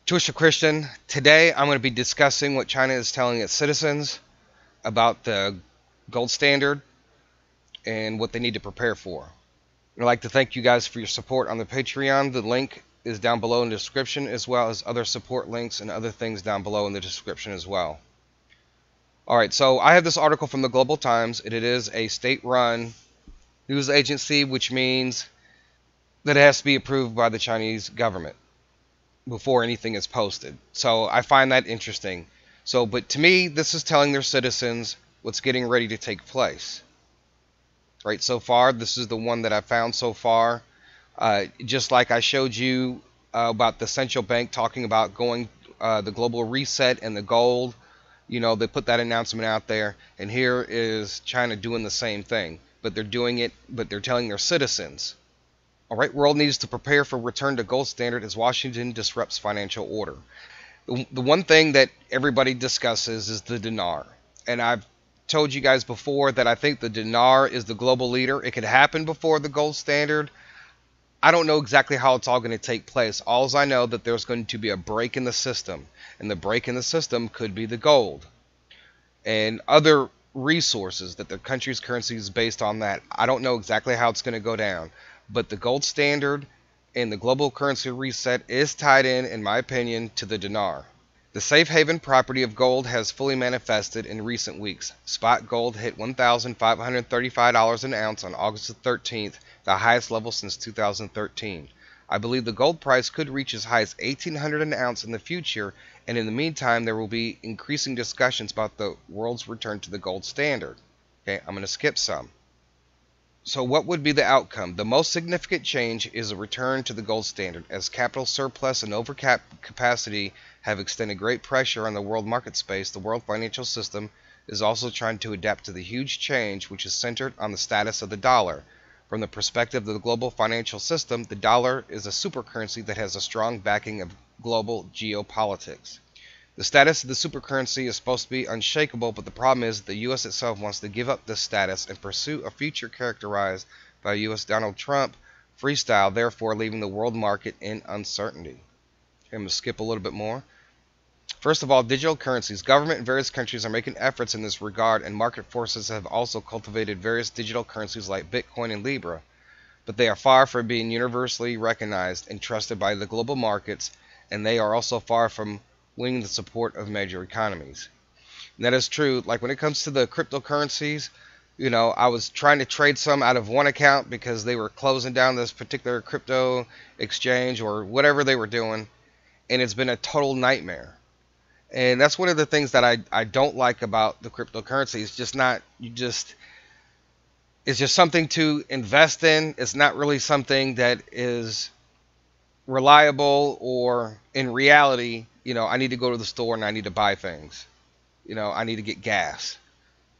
Jewish or Christian, today I'm going to be discussing what China is telling its citizens about the gold standard and what they need to prepare for. I'd like to thank you guys for your support on the Patreon. The link is down below in the description, as well as other support links and other things down below in the description as well. Alright, so I have this article from the Global Times. It is a state-run news agency, which means that it has to be approved by the Chinese government before anything is posted. So I find that interesting. But to me, this is telling their citizens what's getting ready to take place. Right, so far, this is the one that I found so far. Just like I showed you about the central bank talking about going the global reset and the gold. They put that announcement out there, and here is China doing the same thing. But they're doing it, but they're telling their citizens. Alright, world needs to prepare for return to gold standard as Washington disrupts financial order. The one thing that everybody discusses is the dinar. And I've told you guys before that I think the dinar is the global leader. It could happen before the gold standard. I don't know exactly how it's all going to take place. All I know that there's going to be a break in the system. And the break in the system could be the gold. And other resources that the country's currency is based on that. I don't know exactly how it's going to go down. But the gold standard and the global currency reset is tied in my opinion, to the dinar. The safe haven property of gold has fully manifested in recent weeks. Spot gold hit $1,535 an ounce on August 13th, the highest level since 2013. I believe the gold price could reach as high as $1,800 an ounce in the future, and in the meantime there will be increasing discussions about the world's return to the gold standard. Okay, I'm going to skip some. So what would be the outcome? The most significant change is a return to the gold standard, as capital surplus and overcapacity have extended great pressure on the world market space. The world financial system is also trying to adapt to the huge change which is centered on the status of the dollar. From the perspective of the global financial system, the dollar is a supercurrency that has a strong backing of global geopolitics. The status of the supercurrency is supposed to be unshakable, but the problem is the U.S. itself wants to give up this status and pursue a future characterized by U.S. Donald Trump freestyle, therefore leaving the world market in uncertainty. Okay, I'm going to skip a little bit more. First of all, digital currencies. Government in various countries are making efforts in this regard, and market forces have also cultivated various digital currencies like Bitcoin and Libra, but they are far from being universally recognized and trusted by the global markets, and they are also far from winning the support of major economies. And that is true. Like when it comes to the cryptocurrencies, I was trying to trade some out of one account because they were closing down this particular crypto exchange or whatever they were doing, and it's been a total nightmare. And that's one of the things that I don't like about the cryptocurrency. It's just something to invest in. It's not really something that is reliable, or in reality, I need to go to the store and I need to buy things. I need to get gas.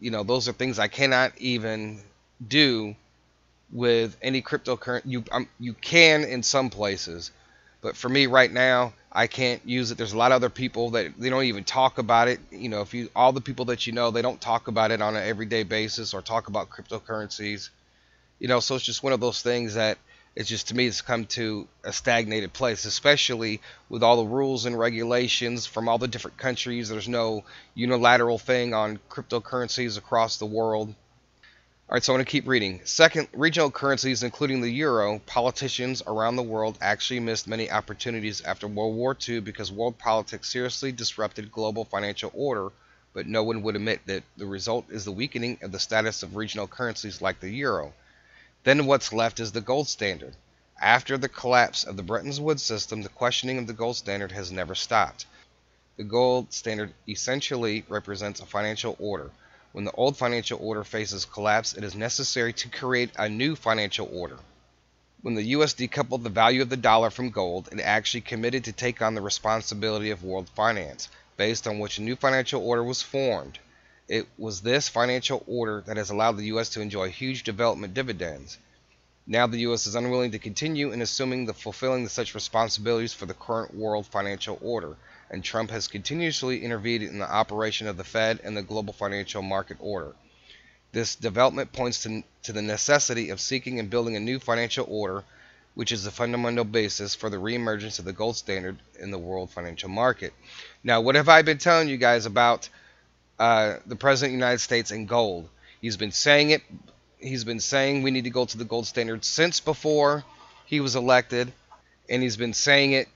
Those are things I cannot even do with any cryptocurrency. You can in some places, but for me right now, I can't use it. There's a lot of other people that they don't even talk about it. All the people that they don't talk about it on an everyday basis or talk about cryptocurrencies. So it's just one of those things that it's just, to me, it's come to a stagnated place, especially with all the rules and regulations from all the different countries. There's no unilateral thing on cryptocurrencies across the world. Alright, so I want to keep reading. Second, regional currencies, including the euro. Politicians around the world actually missed many opportunities after World War II because world politics seriously disrupted global financial order, but no one would admit that the result is the weakening of the status of regional currencies like the euro. Then what's left is the gold standard. After the collapse of the Bretton Woods system, the questioning of the gold standard has never stopped. The gold standard essentially represents a financial order. When the old financial order faces collapse, it is necessary to create a new financial order. When the U.S. decoupled the value of the dollar from gold, it actually committed to take on the responsibility of world finance, based on which a new financial order was formed. It was this financial order that has allowed the U.S. to enjoy huge development dividends. Now the U.S. is unwilling to continue in assuming the fulfilling such responsibilities for the current world financial order, and Trump has continuously intervened in the operation of the Fed and the global financial market order. This development points to the necessity of seeking and building a new financial order, which is the fundamental basis for the reemergence of the gold standard in the world financial market. Now, what have I been telling you guys about the President of the United States and gold? He's been saying it. He's been saying we need to go to the gold standard since before he was elected, and he's been saying it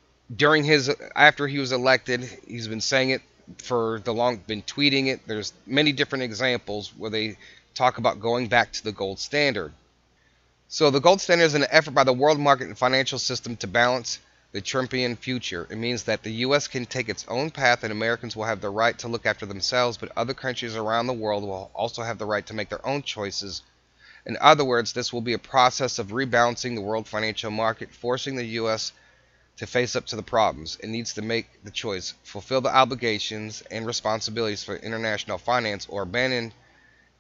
after he was elected. He's been saying it for been tweeting it. There's many different examples where they talk about going back to the gold standard. So the gold standard is an effort by the world market and financial system to balance the Trumpian future. It means that the U.S. can take its own path and Americans will have the right to look after themselves, but other countries around the world will also have the right to make their own choices. In other words, this will be a process of rebalancing the world financial market, forcing the U.S. to face up to the problems. It needs to make the choice, fulfill the obligations and responsibilities for international finance, or abandon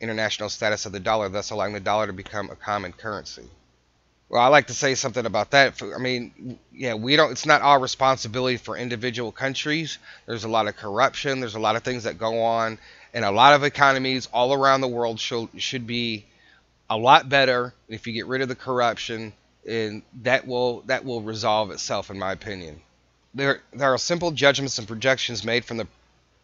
international status of the dollar, thus allowing the dollar to become a common currency. Well, I like to say something about that. I mean, yeah, it's not our responsibility for individual countries. There's a lot of corruption. There's a lot of things that go on, and a lot of economies all around the world should be a lot better if you get rid of the corruption, and that will resolve itself, in my opinion. There are simple judgments and projections made from the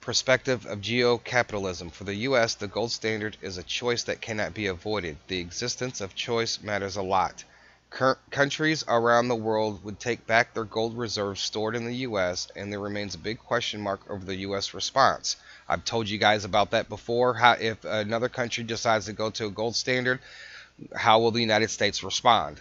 perspective of geo-capitalism. For the U.S., the gold standard is a choice that cannot be avoided. The existence of choice matters a lot. Countries around the world would take back their gold reserves stored in the U.S., and there remains a big question mark over the U.S. response. I've told you guys about that before. If another country decides to go to a gold standard, how will the United States respond?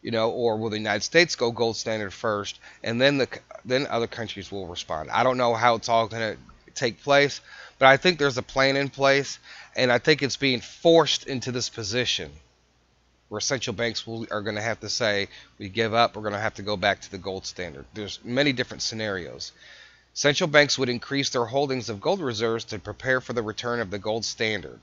Or will the United States go gold standard first, and then other countries will respond? I don't know how it's all going to take place, but I think there's a plan in place, and I think it's being forced into this position where central banks are going to have to say, we give up, we're going to have to go back to the gold standard. There's many different scenarios. Central banks would increase their holdings of gold reserves to prepare for the return of the gold standard.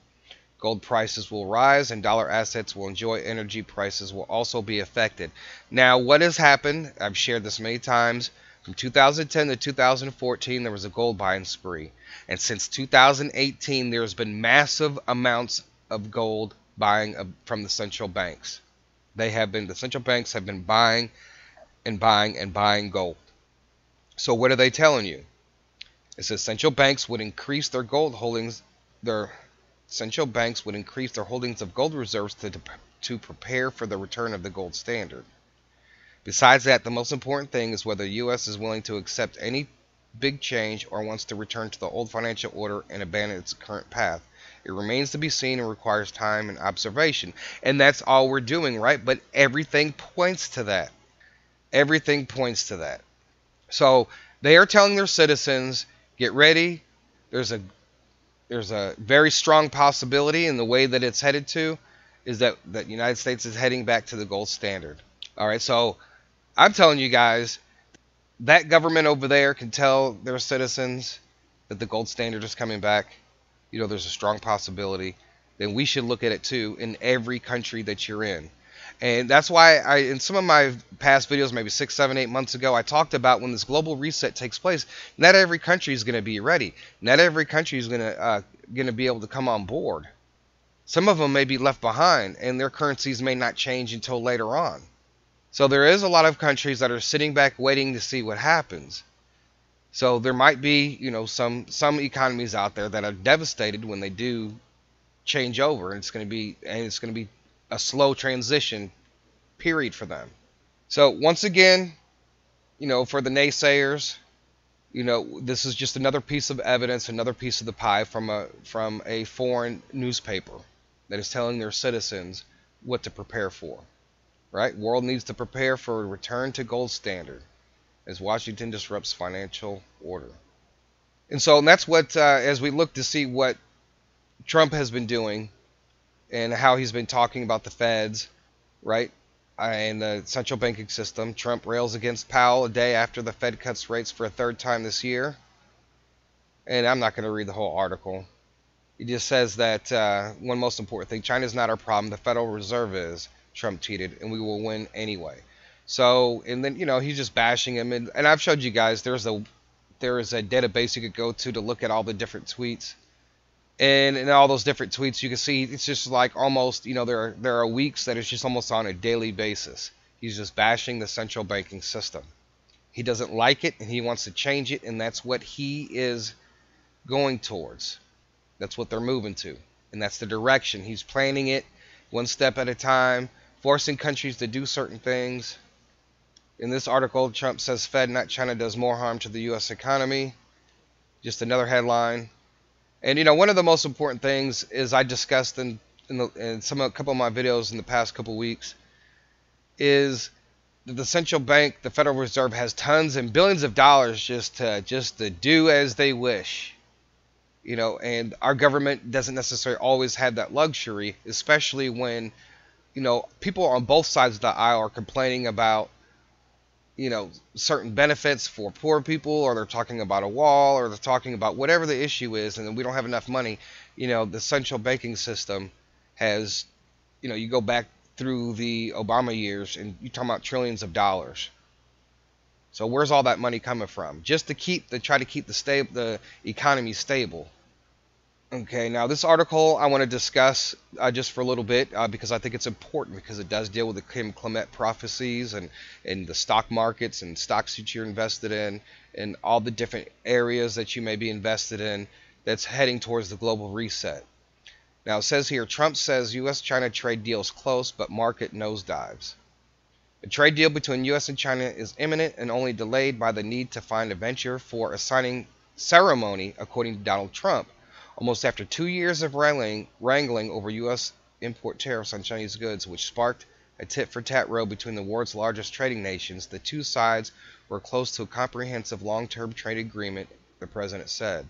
Gold prices will rise and dollar assets will enjoy. Energy prices will also be affected. Now, what has happened, I've shared this many times, from 2010 to 2014 there was a gold buying spree. And since 2018 there's been massive amounts of gold buying from the central banks. The central banks have been buying and buying and buying gold. So what are they telling you? It says central banks would increase their gold holdings, central banks would increase their holdings of gold reserves to prepare for the return of the gold standard. Besides that, the most important thing is whether the U.S. is willing to accept any big change or wants to return to the old financial order and abandon its current path. It remains to be seen and requires time and observation. And that's all we're doing, right? But everything points to that. Everything points to that. So they are telling their citizens, get ready. There's a very strong possibility in the way that it's headed to is that the United States is heading back to the gold standard. All right, so I'm telling you guys, that government over there can tell their citizens that the gold standard is coming back. There's a strong possibility. Then we should look at it too in every country that you're in. And that's why in some of my past videos, maybe 6, 7, 8 months ago, I talked about when this global reset takes place, not every country is going to be ready. Not every country is going to be able to come on board. Some of them may be left behind, and their currencies may not change until later on. So there is a lot of countries that are sitting back waiting to see what happens. So there might be, some economies out there that are devastated when they do change over, and it's going to be a slow transition period for them. So once again, for the naysayers, this is just another piece of evidence, another piece of the pie from a foreign newspaper that is telling their citizens what to prepare for. Right? World needs to prepare for a return to gold standard as Washington disrupts financial order. And so that's what, as we look to see what Trump has been doing and how he's been talking about the feds, right, and the central banking system, Trump rails against Powell a day after the Fed cuts rates for a third time this year. And I'm not going to read the whole article. He just says that one most important thing, China's not our problem, the Federal Reserve is, Trump tweeted, and we will win anyway. So, and then, he's just bashing him. And I've showed you guys, there is a database you could go to look at all the different tweets. And in all those different tweets, you can see it's just like almost, there are weeks that it's just almost on a daily basis. He's just bashing the central banking system. He doesn't like it and he wants to change it, and that's what he is going towards. That's what they're moving to, and that's the direction. He's planning it one step at a time, forcing countries to do certain things. In this article, Trump says Fed, not China, does more harm to the U.S. economy. Just another headline. And one of the most important things is I discussed in a couple of my videos in the past couple of weeks is that the central bank, the Federal Reserve, has tons and billions of dollars just to do as they wish. And our government doesn't necessarily always have that luxury, especially when people on both sides of the aisle are complaining about certain benefits for poor people, or they're talking about a wall, or they're talking about whatever the issue is, and we don't have enough money. The central banking system has, you go back through the Obama years and you're talking about trillions of dollars. So where's all that money coming from? Just to try to keep the economy stable. Okay, now this article I want to discuss just for a little bit because I think it's important, because it does deal with the CHlNA prophecies and the stock markets and stocks that you're invested in and all the different areas that you may be invested in that's heading towards the global reset. Now it says here, Trump says US-China trade deal is close, but market nosedives. A trade deal between US and China is imminent and only delayed by the need to find a venue for a signing ceremony, according to Donald Trump. Almost after 2 years of wrangling over U.S. import tariffs on Chinese goods, which sparked a tit-for-tat row between the world's largest trading nations, the two sides were close to a comprehensive long-term trade agreement, the president said.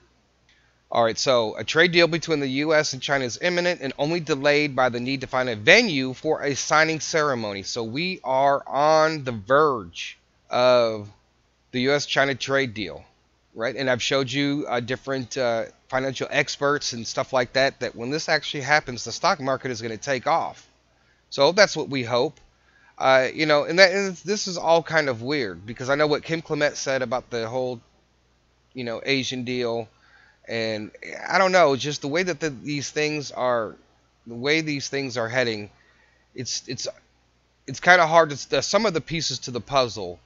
All right, so a trade deal between the U.S. and China is imminent and only delayed by the need to find a venue for a signing ceremony. So we are on the verge of the U.S.-China trade deal, right? And I've showed you different financial experts and stuff like that, that when this actually happens, the stock market is going to take off. So that's what we hope. And this is all kind of weird, because I know what CHlNA said about the whole, Asian deal. And I don't know, just the way that these things are heading, it's kind of hard to, some of the pieces to the puzzle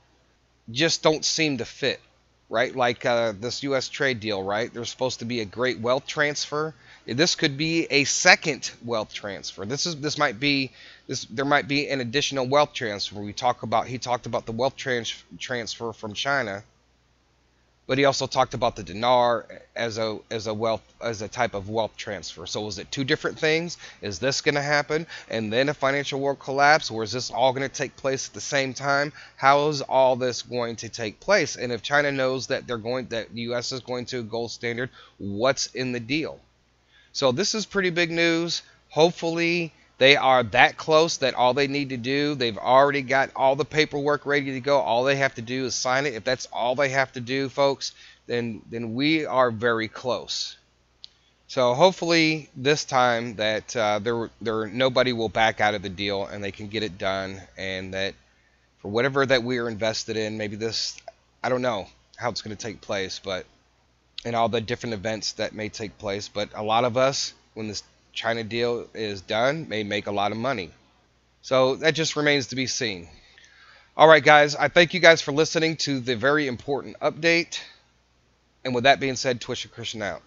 just don't seem to fit, right? Like this U.S. trade deal, right? There's supposed to be a great wealth transfer. This could be a second wealth transfer. There might be an additional wealth transfer. He talked about the wealth transfer from China. But he also talked about the dinar as a type of wealth transfer. So is it two different things? Is this going to happen and then a financial world collapse, or is this all going to take place at the same time? How is all this going to take place? And if China knows that the U.S. is going to a gold standard, what's in the deal? So this is pretty big news. Hopefully they are that close that all they need to do, they've already got all the paperwork ready to go. All they have to do is sign it. If that's all they have to do, folks, then we are very close. So hopefully this time that nobody will back out of the deal and they can get it done, and that for whatever that we are invested in, maybe this, I don't know how it's going to take place, but and all the different events that may take place, but a lot of us, when this China deal is done, may make a lot of money. So that just remains to be seen. All right, guys, I thank you guys for listening to the very important update. And with that being said, Twisted Christian out.